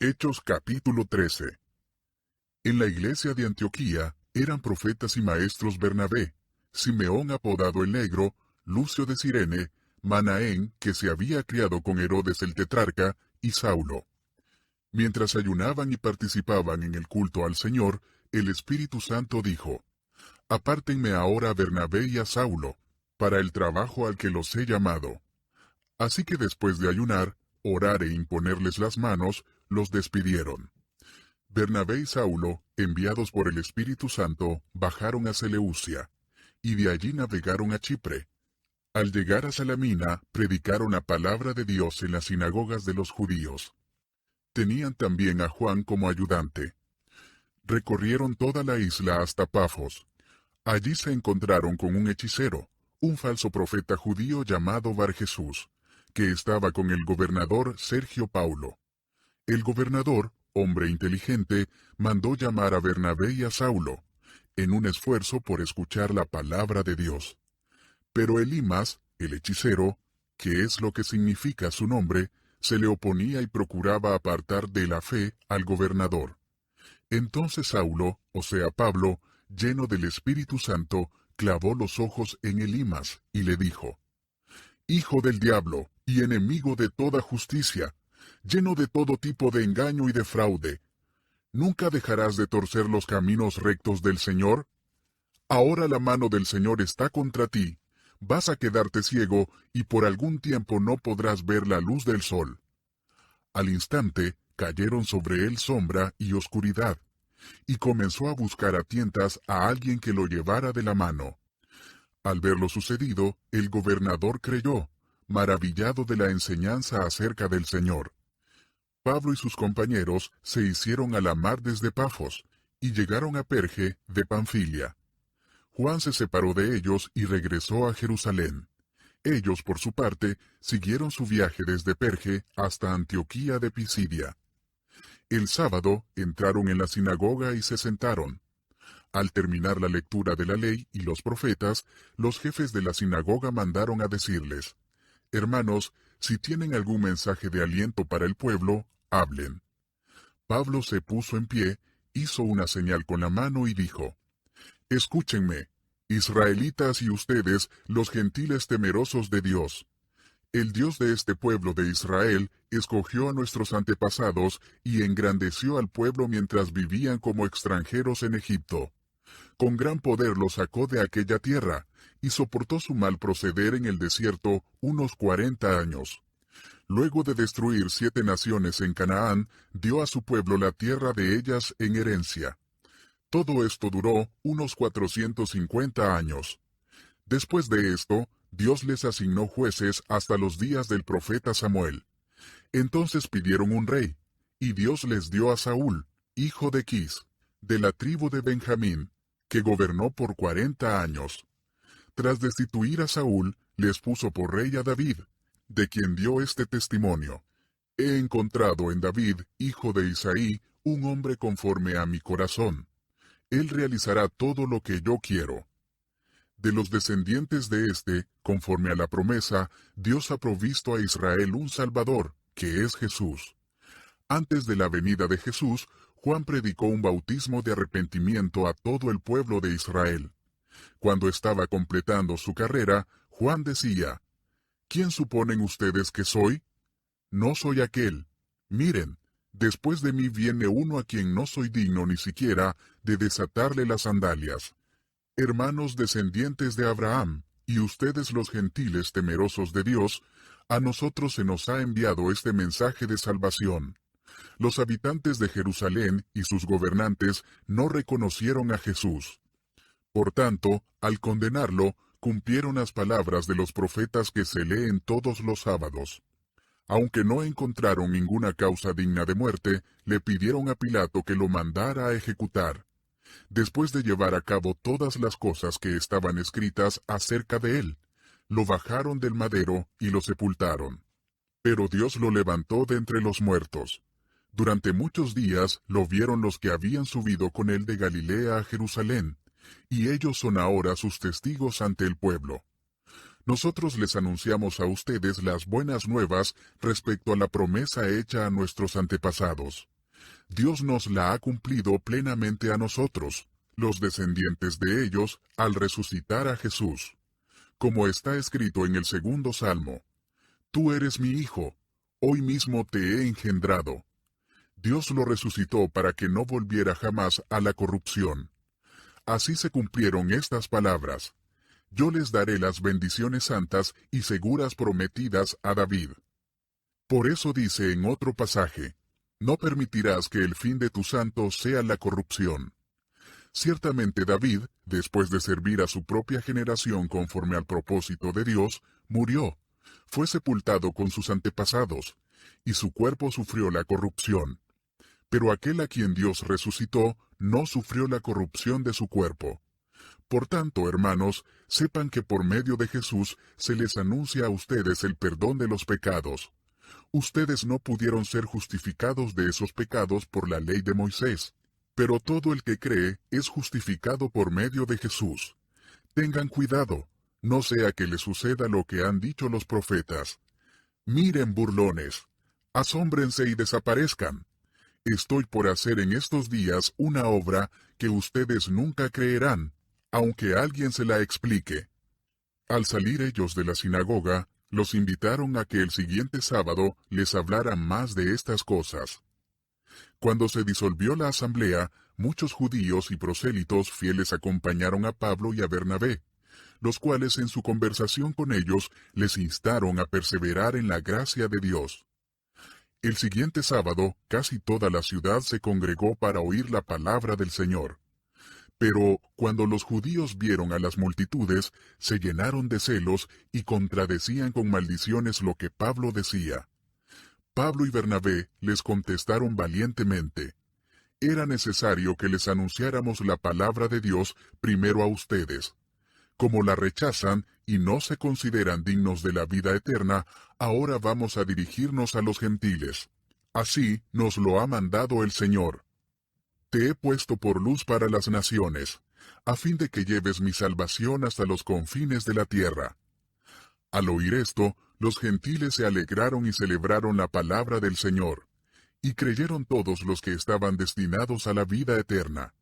Hechos capítulo 13. En la iglesia de Antioquía eran profetas y maestros Bernabé, Simeón apodado el Negro, Lucio de Cirene, Manaén, que se había criado con Herodes el tetrarca, y Saulo. Mientras ayunaban y participaban en el culto al Señor, el Espíritu Santo dijo: Apártenme ahora a Bernabé y a Saulo, para el trabajo al que los he llamado. Así que después de ayunar, orar e imponerles las manos, los despidieron. Bernabé y Saulo, enviados por el Espíritu Santo, bajaron a Seleucia, y de allí navegaron a Chipre. Al llegar a Salamina, predicaron la palabra de Dios en las sinagogas de los judíos. Tenían también a Juan como ayudante. Recorrieron toda la isla hasta Pafos. Allí se encontraron con un hechicero, un falso profeta judío llamado Barjesús, que estaba con el gobernador Sergio Paulo. El gobernador, hombre inteligente, mandó llamar a Bernabé y a Saulo, en un esfuerzo por escuchar la palabra de Dios. Pero Elimas, el hechicero, que es lo que significa su nombre, se le oponía y procuraba apartar de la fe al gobernador. Entonces Saulo, o sea Pablo, lleno del Espíritu Santo, clavó los ojos en Elimas y le dijo: Hijo del diablo y enemigo de toda justicia, lleno de todo tipo de engaño y de fraude, ¿nunca dejarás de torcer los caminos rectos del Señor? Ahora la mano del Señor está contra ti, vas a quedarte ciego y por algún tiempo no podrás ver la luz del sol. Al instante cayeron sobre él sombra y oscuridad, y comenzó a buscar a tientas a alguien que lo llevara de la mano. Al ver lo sucedido, el gobernador creyó, maravillado de la enseñanza acerca del Señor. Pablo y sus compañeros se hicieron a la mar desde Pafos, y llegaron a Perge de Panfilia. Juan se separó de ellos y regresó a Jerusalén. Ellos, por su parte, siguieron su viaje desde Perge hasta Antioquía de Pisidia. El sábado entraron en la sinagoga y se sentaron. Al terminar la lectura de la ley y los profetas, los jefes de la sinagoga mandaron a decirles: Hermanos, si tienen algún mensaje de aliento para el pueblo, hablen. Pablo se puso en pie, hizo una señal con la mano y dijo: Escúchenme, israelitas y ustedes, los gentiles temerosos de Dios. El Dios de este pueblo de Israel escogió a nuestros antepasados y engrandeció al pueblo mientras vivían como extranjeros en Egipto. Con gran poder los sacó de aquella tierra, y soportó su mal proceder en el desierto unos 40 años. Luego de destruir 7 naciones en Canaán, dio a su pueblo la tierra de ellas en herencia. Todo esto duró unos 450 años. Después de esto, Dios les asignó jueces hasta los días del profeta Samuel. Entonces pidieron un rey, y Dios les dio a Saúl, hijo de Quis, de la tribu de Benjamín, que gobernó por 40 años. Tras destituir a Saúl, les puso por rey a David, de quien dio este testimonio: He encontrado en David, hijo de Isaí, un hombre conforme a mi corazón. Él realizará todo lo que yo quiero. De los descendientes de éste, conforme a la promesa, Dios ha provisto a Israel un Salvador, que es Jesús. Antes de la venida de Jesús, Juan predicó un bautismo de arrepentimiento a todo el pueblo de Israel. Cuando estaba completando su carrera, Juan decía: ¿Quién suponen ustedes que soy? No soy aquel. Miren, después de mí viene uno a quien no soy digno ni siquiera de desatarle las sandalias. Hermanos descendientes de Abraham, y ustedes los gentiles temerosos de Dios, a nosotros se nos ha enviado este mensaje de salvación. Los habitantes de Jerusalén y sus gobernantes no reconocieron a Jesús. Por tanto, al condenarlo, cumplieron las palabras de los profetas que se leen todos los sábados. Aunque no encontraron ninguna causa digna de muerte, le pidieron a Pilato que lo mandara a ejecutar. Después de llevar a cabo todas las cosas que estaban escritas acerca de él, lo bajaron del madero y lo sepultaron. Pero Dios lo levantó de entre los muertos. Durante muchos días lo vieron los que habían subido con él de Galilea a Jerusalén, y ellos son ahora sus testigos ante el pueblo. Nosotros les anunciamos a ustedes las buenas nuevas respecto a la promesa hecha a nuestros antepasados. Dios nos la ha cumplido plenamente a nosotros, los descendientes de ellos, al resucitar a Jesús. Como está escrito en el segundo Salmo, Tú eres mi hijo, hoy mismo te he engendrado. Dios lo resucitó para que no volviera jamás a la corrupción. Así se cumplieron estas palabras. Yo les daré las bendiciones santas y seguras prometidas a David. Por eso dice en otro pasaje, no permitirás que el fin de tu santo sea la corrupción. Ciertamente David, después de servir a su propia generación conforme al propósito de Dios, murió, fue sepultado con sus antepasados, y su cuerpo sufrió la corrupción. Pero aquel a quien Dios resucitó no sufrió la corrupción de su cuerpo. Por tanto, hermanos, sepan que por medio de Jesús se les anuncia a ustedes el perdón de los pecados. Ustedes no pudieron ser justificados de esos pecados por la ley de Moisés, pero todo el que cree es justificado por medio de Jesús. Tengan cuidado, no sea que les suceda lo que han dicho los profetas. Miren, burlones, asómbrense y desaparezcan. Estoy por hacer en estos días una obra que ustedes nunca creerán, aunque alguien se la explique. Al salir ellos de la sinagoga, los invitaron a que el siguiente sábado les hablaran más de estas cosas. Cuando se disolvió la asamblea, muchos judíos y prosélitos fieles acompañaron a Pablo y a Bernabé, los cuales en su conversación con ellos les instaron a perseverar en la gracia de Dios. El siguiente sábado, casi toda la ciudad se congregó para oír la palabra del Señor. Pero cuando los judíos vieron a las multitudes, se llenaron de celos y contradecían con maldiciones lo que Pablo decía. Pablo y Bernabé les contestaron valientemente. Era necesario que les anunciáramos la palabra de Dios primero a ustedes. Como la rechazan y no se consideran dignos de la vida eterna, ahora vamos a dirigirnos a los gentiles. Así nos lo ha mandado el Señor. Te he puesto por luz para las naciones, a fin de que lleves mi salvación hasta los confines de la tierra. Al oír esto, los gentiles se alegraron y celebraron la palabra del Señor, y creyeron todos los que estaban destinados a la vida eterna.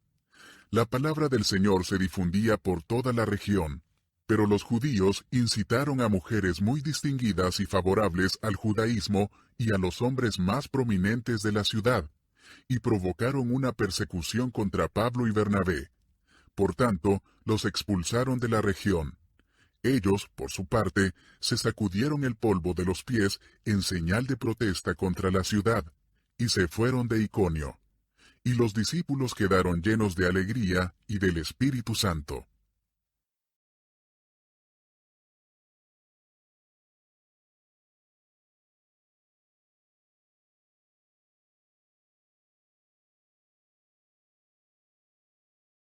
La palabra del Señor se difundía por toda la región, pero los judíos incitaron a mujeres muy distinguidas y favorables al judaísmo y a los hombres más prominentes de la ciudad, y provocaron una persecución contra Pablo y Bernabé. Por tanto, los expulsaron de la región. Ellos, por su parte, se sacudieron el polvo de los pies en señal de protesta contra la ciudad, y se fueron de Iconio. Y los discípulos quedaron llenos de alegría y del Espíritu Santo.